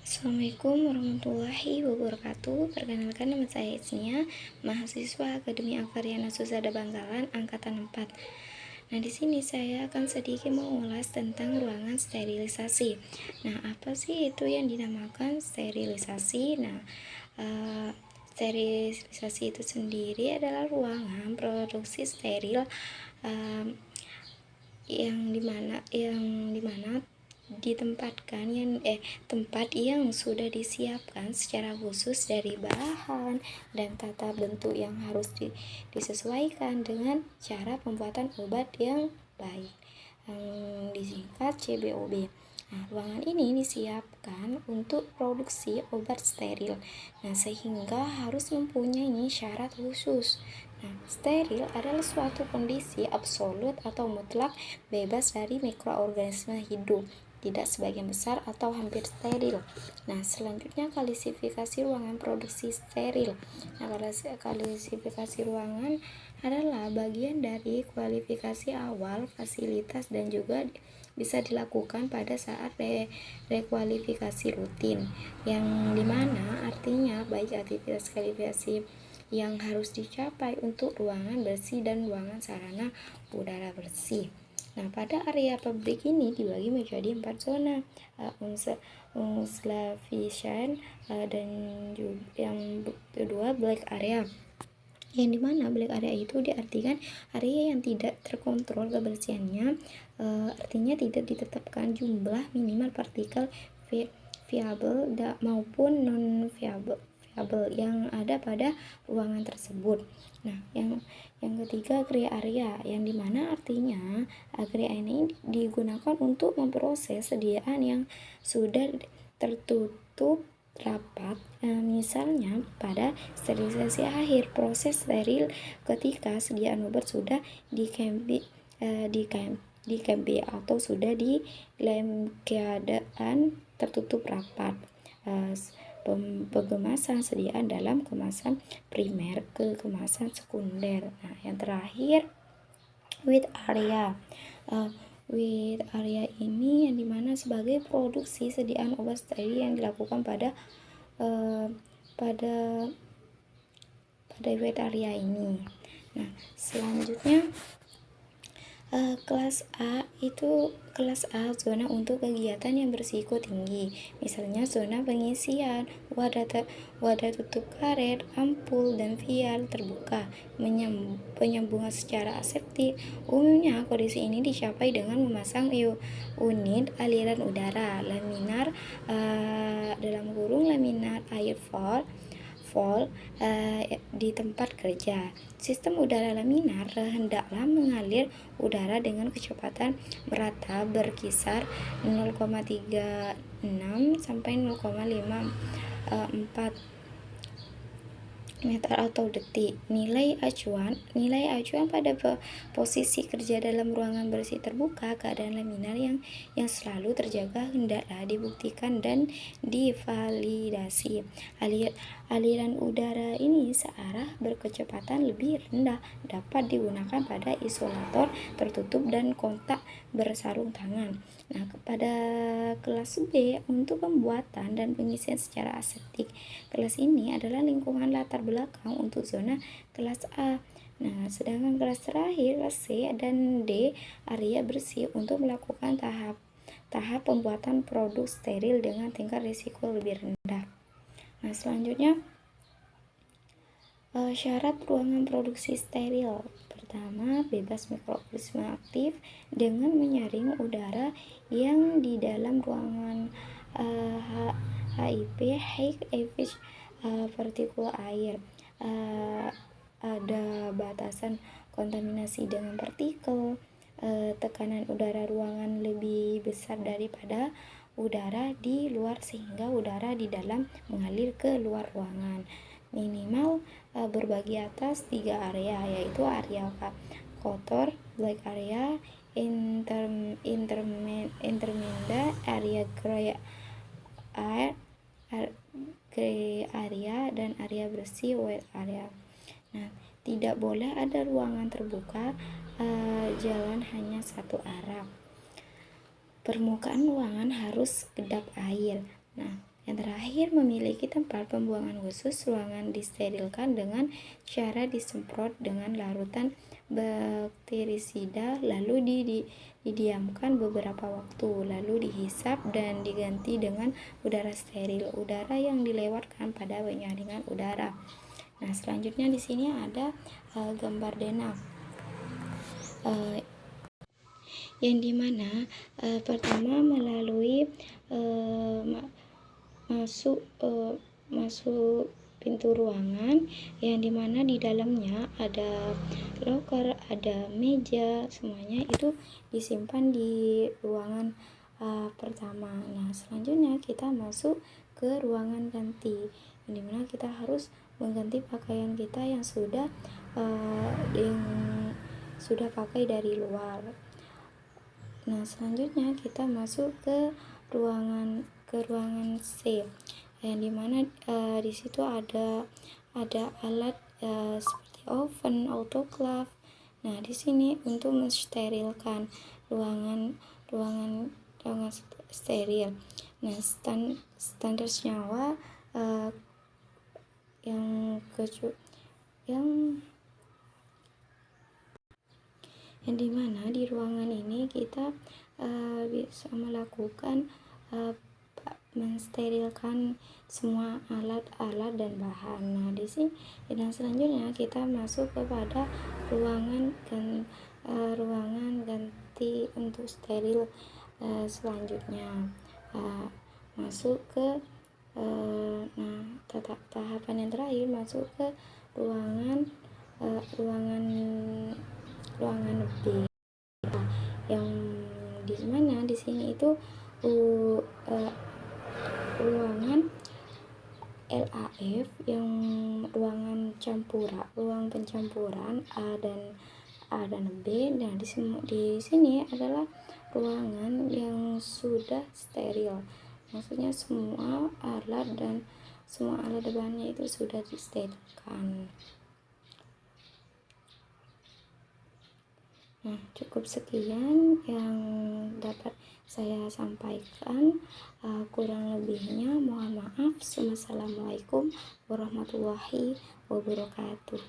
Assalamualaikum warahmatullahi wabarakatuh. Perkenalkan, nama saya Isnia, mahasiswa Akademi Avariana Susada Bangkalan angkatan 4. Nah, di sini saya akan sedikit mengulas tentang ruangan sterilisasi. Nah, apa sih itu yang dinamakan sterilisasi? Sterilisasi itu sendiri adalah ruangan produksi steril yang dimana ditempatkan tempat yang sudah disiapkan secara khusus dari bahan dan tata bentuk yang harus disesuaikan dengan cara pembuatan obat yang baik, yang disingkat CBOB. Nah, ruangan ini disiapkan untuk produksi obat steril. Nah, sehingga harus mempunyai syarat khusus. Nah, steril adalah suatu kondisi absolut atau mutlak bebas dari mikroorganisme hidup, tidak sebagian besar atau hampir steril. Nah, selanjutnya klasifikasi ruangan produksi steril. Nah, klasifikasi ruangan adalah bagian dari kualifikasi awal fasilitas dan juga bisa dilakukan pada saat rekualifikasi rutin, yang dimana artinya baik aktivitas kualifikasi yang harus dicapai untuk ruangan bersih dan ruangan sarana udara bersih. Nah, pada area pabrik ini dibagi menjadi 4 zona, Unslavischen, dan juga yang kedua black area, yang dimana black area itu diartikan area yang tidak terkontrol kebersihannya, artinya tidak ditetapkan jumlah minimal partikel viable maupun non viable yang ada pada ruangan tersebut. Nah, yang ketiga gray area, yang dimana artinya gray ini digunakan untuk memproses sediaan yang sudah tertutup rapat, misalnya pada sterilisasi akhir, proses steril ketika sediaan obat sudah dikempi atau sudah di dalam keadaan tertutup rapat, pengemasan sediaan dalam kemasan primer ke kemasan sekunder. Nah, yang terakhir wet area. Wet area ini yang dimana sebagai produksi sediaan obat steril yang dilakukan pada wet area ini. Nah, selanjutnya kelas A zona untuk kegiatan yang berisiko tinggi, misalnya zona pengisian wadah tutup karet, ampul, dan vial terbuka, penyambungan secara aseptik. Umumnya kondisi ini dicapai dengan memasang unit aliran udara laminar laminar airflow di tempat kerja. Sistem udara laminar hendaklah mengalir udara dengan kecepatan merata berkisar 0,36 sampai 0,54 meter atau detik. Nilai acuan pada posisi kerja dalam ruangan bersih terbuka, keadaan laminar yang selalu terjaga hendaklah dibuktikan dan divalidasi. Aliran udara ini searah berkecepatan lebih rendah dapat digunakan pada isolator tertutup dan kontak bersarung tangan. Nah, pada kelas B untuk pembuatan dan pengisian secara aseptik. Kelas ini adalah lingkungan latar belakang untuk zona kelas A. Nah, sedangkan kelas terakhir, kelas C dan D, area bersih untuk melakukan tahap pembuatan produk steril dengan tingkat risiko lebih rendah. Nah, selanjutnya syarat ruangan produksi steril. Pertama, bebas mikroorganisme aktif dengan menyaring udara yang di dalam ruangan, HIP high effect partikel air, ada batasan kontaminasi dengan partikel, tekanan udara ruangan lebih besar daripada udara di luar sehingga udara di dalam mengalir ke luar ruangan. Minimal berbagi atas 3 area, yaitu area kotor, black area, intermenda, area gray area, dan area bersih wet area. Nah, tidak boleh ada ruangan terbuka jalan hanya satu arah. Permukaan ruangan harus kedap air. Nah, yang terakhir, memiliki tempat pembuangan khusus. Ruangan disterilkan dengan cara disemprot dengan larutan bakterisida, lalu didiamkan beberapa waktu, lalu dihisap dan diganti dengan udara steril. Udara yang dilewatkan pada penyaringan udara. Nah, selanjutnya di sini ada gambar denah. Yang dimana pertama melalui masuk pintu ruangan, yang dimana di dalamnya ada loker, ada meja, semuanya itu disimpan di ruangan pertama. Nah, selanjutnya kita masuk ke ruangan ganti, yang dimana kita harus mengganti pakaian kita yang sudah pakai dari luar. Nah, selanjutnya kita masuk ke ruangan C, yang dimana di situ ada alat seperti oven, autoclave. Nah, di sini untuk mensterilkan ruangan steril. Nah, standar senyawa yang dimana di ruangan ini kita bisa melakukan mensterilkan semua alat-alat dan bahan. Nah, di sini dan selanjutnya kita masuk kepada ruangan ganti untuk steril. Selanjutnya masuk ke tahapan yang terakhir, masuk ke ruangan B, yang dimana di sini itu ruangan LAF, yang ruang pencampuran A dan B. Nah, di sini adalah ruangan yang sudah steril, maksudnya semua alat dan bahannya itu sudah disterilkan. Nah, cukup sekian yang dapat saya sampaikan. Kurang lebihnya mohon maaf. Wassalamualaikum warahmatullahi wabarakatuh.